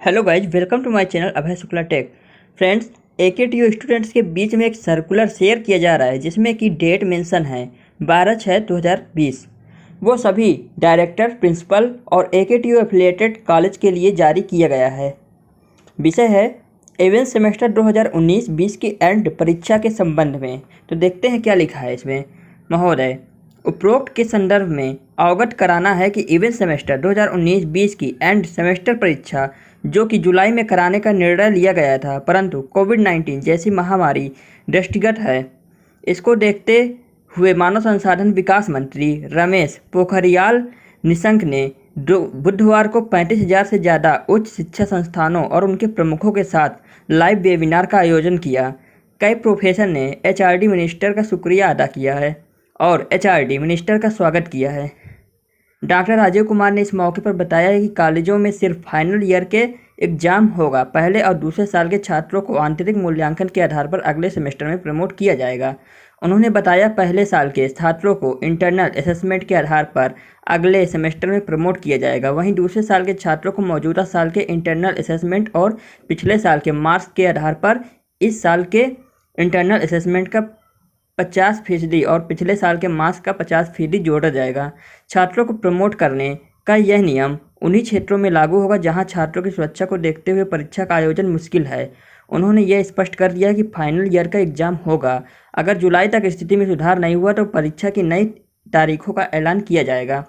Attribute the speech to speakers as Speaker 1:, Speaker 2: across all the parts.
Speaker 1: Hello guys, welcome to my channel Abhay Shukla tech. Friends, AKTU students के बीच में एक सर्कुलर शेयर किया जा रहा है जिसमें कि डेट मेंशन है 12/6/2020। वो सभी डायरेक्टर, प्रिंसिपल और AKTU एफिलिएटेड कॉलेज के लिए जारी किया गया है। विषय है इवेंट सेमेस्टर 2019-20 की एंड परीक्षा के संबंध में। तो देखते हैं क्या लिखा है इसमें। महोदय, उपरोक्त के संदर्भ में अवगत कराना है कि इवेंट सेमेस्टर 2019-20 की एंड सेमेस्टर परीक्षा जो कि जुलाई में कराने का निर्णय लिया गया था, परंतु कोविड-19 जैसी महामारी दृष्टिगत है। इसको देखते हुए मानव संसाधन विकास मंत्री रमेश पोखरियाल निशंक ने बुधवार को 35,000 से ज़्यादा उच्च शिक्षा संस्थानों और उनके प्रमुखों के साथ लाइव वेबिनार का आयोजन किया। कई प्रोफेसर ने HRD मिनिस्टर का शुक्रिया अदा किया है और HRD मिनिस्टर का स्वागत किया है। डॉक्टर राजीव कुमार ने इस मौके पर बताया है कि कॉलेजों में सिर्फ फाइनल ईयर के एग्जाम होगा। पहले और दूसरे साल के छात्रों को आंतरिक मूल्यांकन के आधार पर अगले सेमेस्टर में प्रमोट किया जाएगा। उन्होंने बताया पहले साल के छात्रों को इंटरनल असेसमेंट के आधार पर अगले सेमेस्टर में प्रमोट किया जाएगा। वहीं दूसरे साल के छात्रों को मौजूदा साल के इंटरनल असेसमेंट और पिछले साल के मार्क्स के आधार पर इस साल के इंटरनल असेसमेंट का 50% और पिछले साल के मार्क्स का 50% जोड़ा जाएगा। छात्रों को प्रमोट करने का यह नियम उन्हीं क्षेत्रों में लागू होगा जहां छात्रों की सुरक्षा को देखते हुए परीक्षा का आयोजन मुश्किल है। उन्होंने यह स्पष्ट कर दिया कि फाइनल ईयर का एग्जाम होगा। अगर जुलाई तक स्थिति में सुधार नहीं हुआ तो परीक्षा की नई तारीखों का ऐलान किया जाएगा।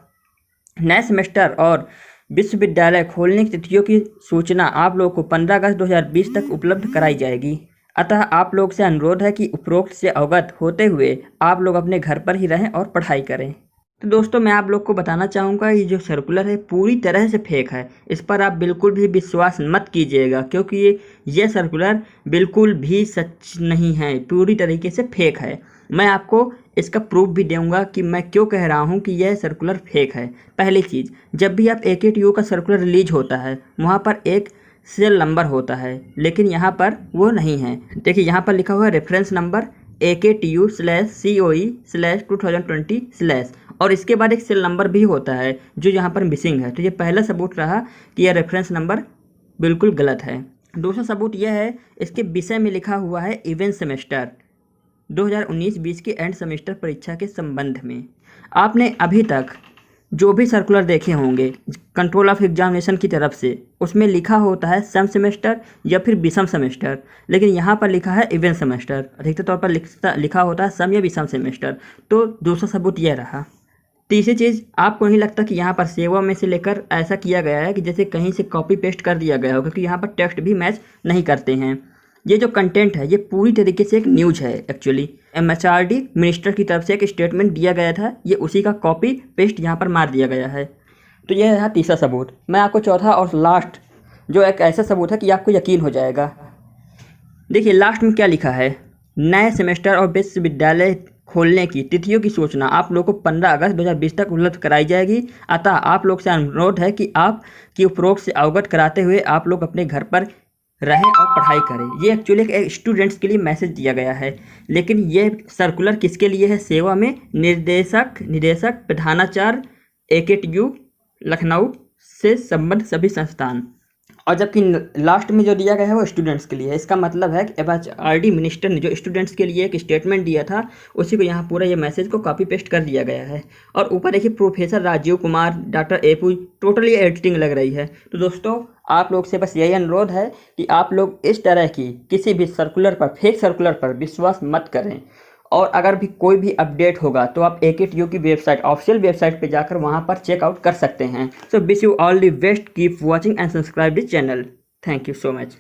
Speaker 1: नए सेमेस्टर और विश्वविद्यालय खोलने की तिथियों की सूचना आप लोगों को 15 अगस्त 2020 तक उपलब्ध कराई जाएगी। अतः आप लोग से अनुरोध है कि उपरोक्त से अवगत होते हुए आप लोग अपने घर पर ही रहें और पढ़ाई करें। तो दोस्तों, मैं आप लोग को बताना चाहूँगा ये जो सर्कुलर है पूरी तरह से फेक है। इस पर आप बिल्कुल भी विश्वास मत कीजिएगा क्योंकि ये सर्कुलर बिल्कुल भी सच नहीं है, पूरी तरीके से फेक है। मैं आपको इसका प्रूफ भी दूंगा कि मैं क्यों कह रहा हूँ कि यह सर्कुलर फेक है। पहली चीज़, जब भी आप AKTU का सर्कुलर रिलीज होता है वहाँ पर एक सीरियल नंबर होता है, लेकिन यहाँ पर वो नहीं है। देखिए, यहाँ पर लिखा हुआ है रेफरेंस नंबर AKTU/COE/2020/ और इसके बाद एक सीरियल नंबर भी होता है जो यहाँ पर मिसिंग है। तो ये पहला सबूत रहा कि यह रेफरेंस नंबर बिल्कुल गलत है। दूसरा सबूत यह है, इसके विषय में लिखा हुआ है इवेंट सेमेस्टर 2019-20 की एंड सेमेस्टर परीक्षा के संबंध में। आपने अभी तक जो भी सर्कुलर देखे होंगे कंट्रोल ऑफ एग्जामिनेशन की तरफ से, उसमें लिखा होता है सम सेमेस्टर या फिर विषम सेमेस्टर, लेकिन यहाँ पर लिखा है इवेंट सेमेस्टर। अधिकतर तौर पर लिखा होता है सम या विषम सेमेस्टर। तो दूसरा सबूत यह रहा। तीसरी चीज़, आपको नहीं लगता कि यहाँ पर सेवा में से लेकर ऐसा किया गया है कि जैसे कहीं से कॉपी पेस्ट कर दिया गया हो, क्योंकि यहाँ पर टेक्स्ट भी मैच नहीं करते हैं। ये जो कंटेंट है ये पूरी तरीके से एक न्यूज़ है। एक्चुअली HRD मिनिस्टर की तरफ से एक स्टेटमेंट दिया गया था, ये उसी का कॉपी पेस्ट यहाँ पर मार दिया गया है। तो यह है तीसरा सबूत। मैं आपको चौथा और लास्ट जो एक ऐसा सबूत है कि आपको यकीन हो जाएगा। देखिए, लास्ट में क्या लिखा है, नए सेमेस्टर और विश्वविद्यालय खोलने की तिथियों की सूचना आप लोग को 15 अगस्त 2020 तक उपलब्ध कराई जाएगी। अतः आप लोग से अनुरोध है कि आप की उपरोक्त से अवगत कराते हुए आप लोग अपने घर पर रहें और पढ़ाई करें। ये एक्चुअली एक स्टूडेंट्स के लिए मैसेज दिया गया है, लेकिन ये सर्कुलर किसके लिए है? सेवा में निदेशक प्रधानाचार्य AKTU लखनऊ से संबद्ध सभी संस्थान। और जबकि लास्ट में जो दिया गया है वो स्टूडेंट्स के लिए है। इसका मतलब है कि HRD मिनिस्टर ने जो स्टूडेंट्स के लिए एक स्टेटमेंट दिया था उसी को यहाँ पूरा ये मैसेज को कॉपी पेस्ट कर दिया गया है। और ऊपर देखिए प्रोफेसर राजीव कुमार, डॉक्टर एपू, टोटली एडिटिंग लग रही है। तो दोस्तों, आप लोग से बस यही अनुरोध है कि आप लोग इस तरह की किसी भी सर्कुलर पर, फेक सर्कुलर पर विश्वास मत करें। और अगर भी कोई भी अपडेट होगा तो आप AKTU की वेबसाइट, ऑफिशियल वेबसाइट पे जाकर वहां पर चेकआउट कर सकते हैं। So wish you all the best, keep watching and subscribe this channel. Thank you so much.